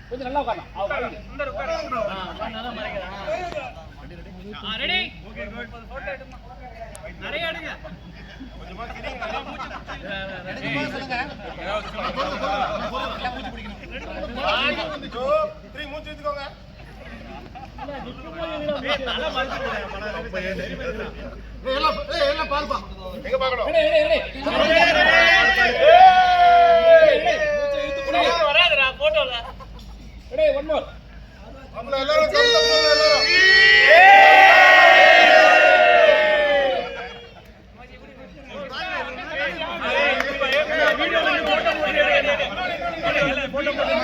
கொஞ்சம் நல்லா உட்காரலாம். ரெடி நிறைய எடுங்க. வராதுடா போட்டோல. One more video